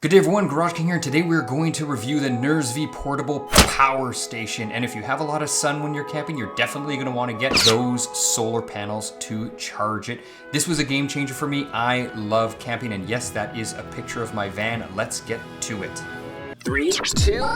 Good day everyone, Garage King here, and today we're going to review the Nurzviy portable power station. And if you have a lot of sun when you're camping, you're definitely going to want to get those solar panels to charge it. This was a game changer for me. I love camping, and yes, that is a picture of my van. Let's get to it. 3, 2, 1.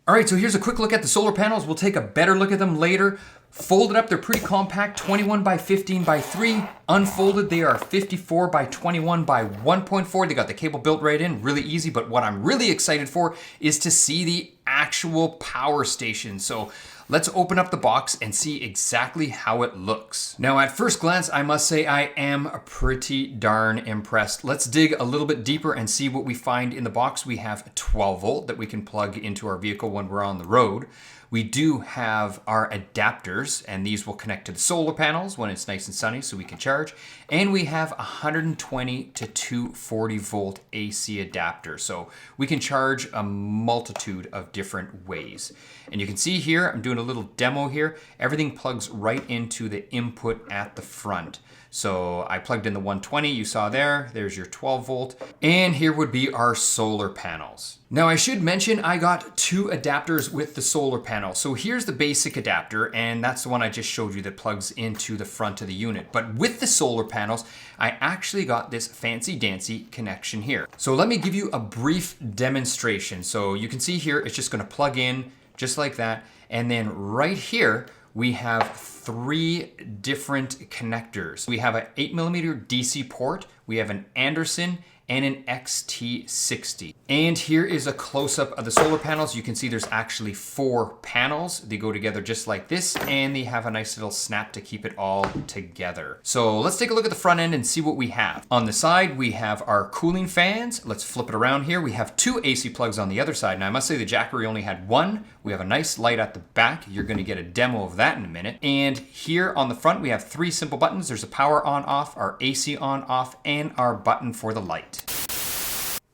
All right, so here's a quick look at the solar panels. We'll take a better look at them later. Folded up, they're pretty compact, 21 by 15 by 3. Unfolded, they are 54 by 21 by 1.4. They got the cable built right in, really easy. But what I'm really excited for is to see the actual power station. So let's open up the box and see exactly how it looks. Now, at first glance, I must say I am pretty darn impressed. Let's dig a little bit deeper and see what we find in the box. We have a 12 volt that we can plug into our vehicle when we're on the road. We do have our adapters, and these will connect to the solar panels when it's nice and sunny so we can charge. And we have 120 to 240 volt AC adapter, so we can charge a multitude of different ways. And you can see here, I'm doing a little demo here. Everything plugs right into the input at the front. So I plugged in the 120 you saw there. There's your 12 volt. And here would be our solar panels. Now I should mention I got 2 adapters with the solar panel. So here's the basic adapter, and that's the one I just showed you that plugs into the front of the unit. But with the solar panels, I actually got this fancy dancy connection here. So let me give you a brief demonstration. So you can see here, it's just gonna plug in just like that. And then right here, we have 3 different connectors. We have an 8mm DC port, we have an Anderson, and an XT60. And here is a close-up of the solar panels. You can see there's actually 4 panels. They go together just like this, and they have a nice little snap to keep it all together. So let's take a look at the front end and see what we have. On the side, we have our cooling fans. Let's flip it around here. We have 2 AC plugs on the other side. Now I must say the Jackery only had 1. We have a nice light at the back. You're gonna get a demo of that in a minute. And here on the front, we have 3 simple buttons. There's a power on off, our AC on off, and our button for the light.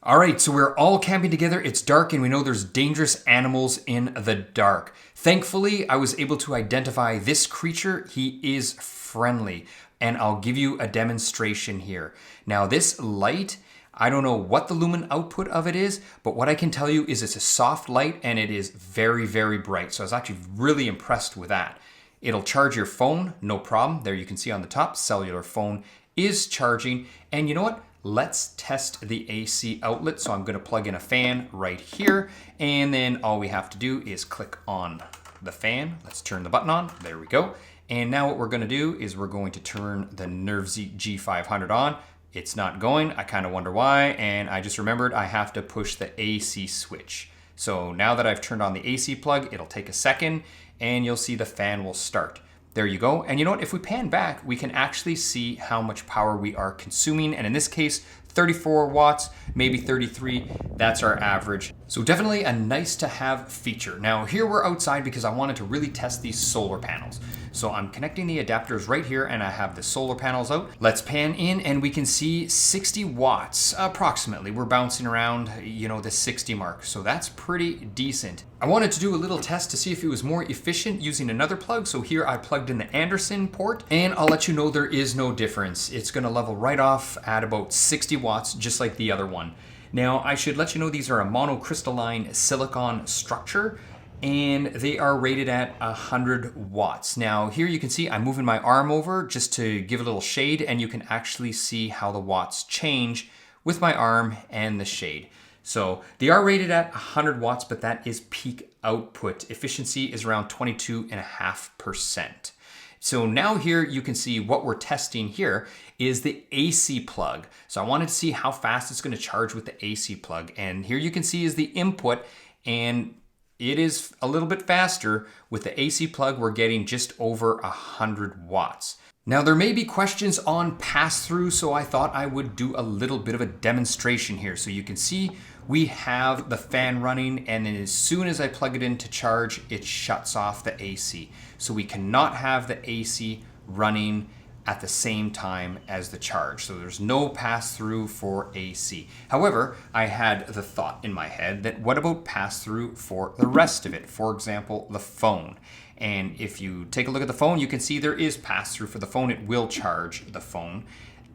All right, so we're all camping together. It's dark and we know there's dangerous animals in the dark. Thankfully, I was able to identify this creature. He is friendly, and I'll give you a demonstration here. Now this light, I don't know what the lumen output of it is, but what I can tell you is it's a soft light and it is very, very bright. So I was actually really impressed with that. It'll charge your phone, no problem. There you can see on the top, cellular phone is charging. And you know what? Let's test the AC outlet. So I'm gonna plug in a fan right here, and then all we have to do is click on the fan. Let's turn the button on, there we go. And now what we're gonna do is we're going to turn the Nurzviy G500 on. It's not going, I kinda wonder why, and I just remembered I have to push the AC switch. So now that I've turned on the AC plug, it'll take a second, and you'll see the fan will start. There you go. And you know what? If we pan back, we can actually see how much power we are consuming. And in this case, 34 watts, maybe 33. That's our average. So definitely a nice to have feature. Now here we're outside because I wanted to really test these solar panels. So I'm connecting the adapters right here and I have the solar panels out. Let's pan in and we can see 60 watts approximately. We're bouncing around, you know, the 60 mark. So that's pretty decent. I wanted to do a little test to see if it was more efficient using another plug. So here I plugged in the Anderson port, and I'll let you know there is no difference. It's gonna level right off at about 60 watts, just like the other one. Now I should let you know these are a monocrystalline silicon structure, and they are rated at 100 watts. Now here you can see I'm moving my arm over just to give a little shade, and you can actually see how the watts change with my arm and the shade. So they are rated at 100 watts, but that is peak output. Efficiency is around 22.5%. So now here you can see what we're testing here is the AC plug. So I wanted to see how fast it's gonna charge with the AC plug. And here you can see is the input, and it is a little bit faster. With the AC plug, we're getting just over 100 watts. Now there may be questions on pass-through, so I thought I would do a little bit of a demonstration here. So you can see we have the fan running, and then as soon as I plug it in to charge, it shuts off the AC. So we cannot have the AC running at the same time as the charge. So there's no pass-through for AC. However, I had the thought in my head that what about pass-through for the rest of it? For example, the phone. And if you take a look at the phone, you can see there is pass-through for the phone. It will charge the phone.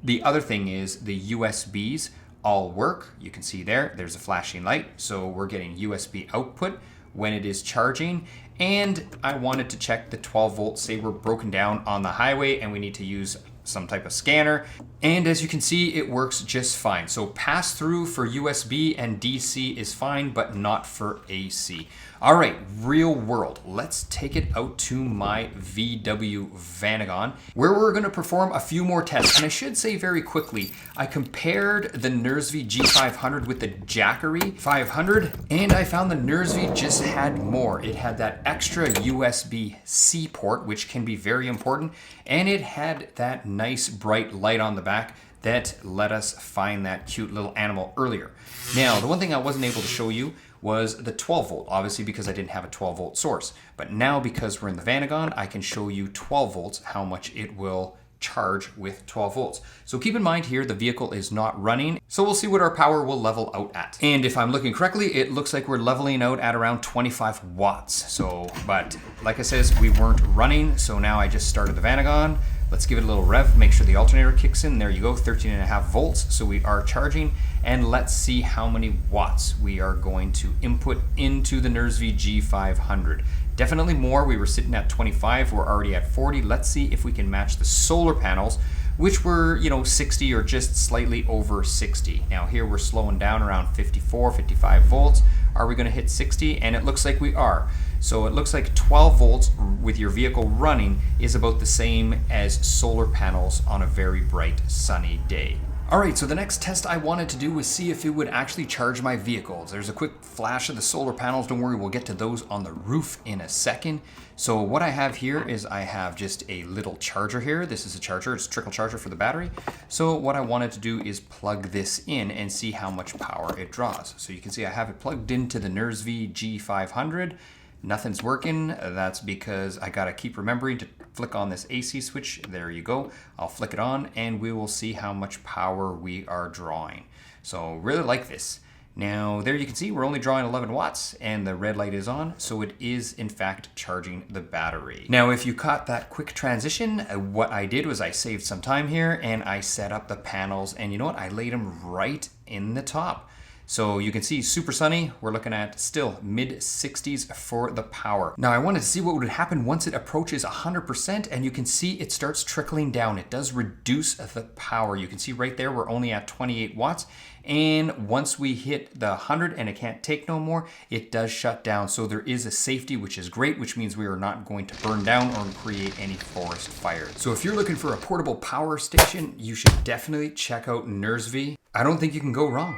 The other thing is the USBs all work. You can see there's a flashing light. So we're getting USB output when it is charging. And I wanted to check the 12 volts, say we're broken down on the highway and we need to use some type of scanner. And as you can see, it works just fine. So pass through for USB and DC is fine, but not for AC. All right, real world. Let's take it out to my VW Vanagon, where we're gonna perform a few more tests. And I should say very quickly, I compared the Nurzviy G500 with the Jackery 500, and I found the Nurzviy just had more. It had that extra USB-C port, which can be very important, and it had that nice bright light on the back that let us find that cute little animal earlier. Now, the one thing I wasn't able to show you was the 12 volt, obviously because I didn't have a 12 volt source. But now because we're in the Vanagon, I can show you 12 volts, how much it will charge with 12 volts. So keep in mind here, the vehicle is not running, so we'll see what our power will level out at. And if I'm looking correctly, it looks like we're leveling out at around 25 watts. So, but like I says, we weren't running, so now I just started the Vanagon. Let's give it a little rev, make sure the alternator kicks in. There you go, 13.5 volts. So we are charging, and let's see how many watts we are going to input into the Nurzviy G500. Definitely more. We were sitting at 25, we're already at 40. Let's see if we can match the solar panels, which were, 60 or just slightly over 60. Now here we're slowing down around 54, 55 volts. Are we gonna hit 60? And it looks like we are. So it looks like 12 volts with your vehicle running is about the same as solar panels on a very bright sunny day. All right, so the next test I wanted to do was see if it would actually charge my vehicles. There's a quick flash of the solar panels. Don't worry, we'll get to those on the roof in a second. So what I have here is I have just a little charger here. This is a charger, it's a trickle charger for the battery. So what I wanted to do is plug this in and see how much power it draws. So you can see I have it plugged into the Nurzviy G500. Nothing's working. That's because I gotta keep remembering to flick on this AC switch. There you go. I'll flick it on and we will see how much power we are drawing. So really like this. Now there you can see we're only drawing 11 watts and the red light is on. So it is in fact charging the battery. Now if you caught that quick transition, what I did was I saved some time here and I set up the panels, and you know what? I laid them right in the top. So you can see super sunny, we're looking at still mid 60s for the power. Now I wanted to see what would happen once it approaches 100%, and you can see it starts trickling down. It does reduce the power. You can see right there, we're only at 28 watts. And once we hit the 100 and it can't take no more, it does shut down. So there is a safety, which is great, which means we are not going to burn down or create any forest fires. So if you're looking for a portable power station, you should definitely check out Nurzviy. I don't think you can go wrong.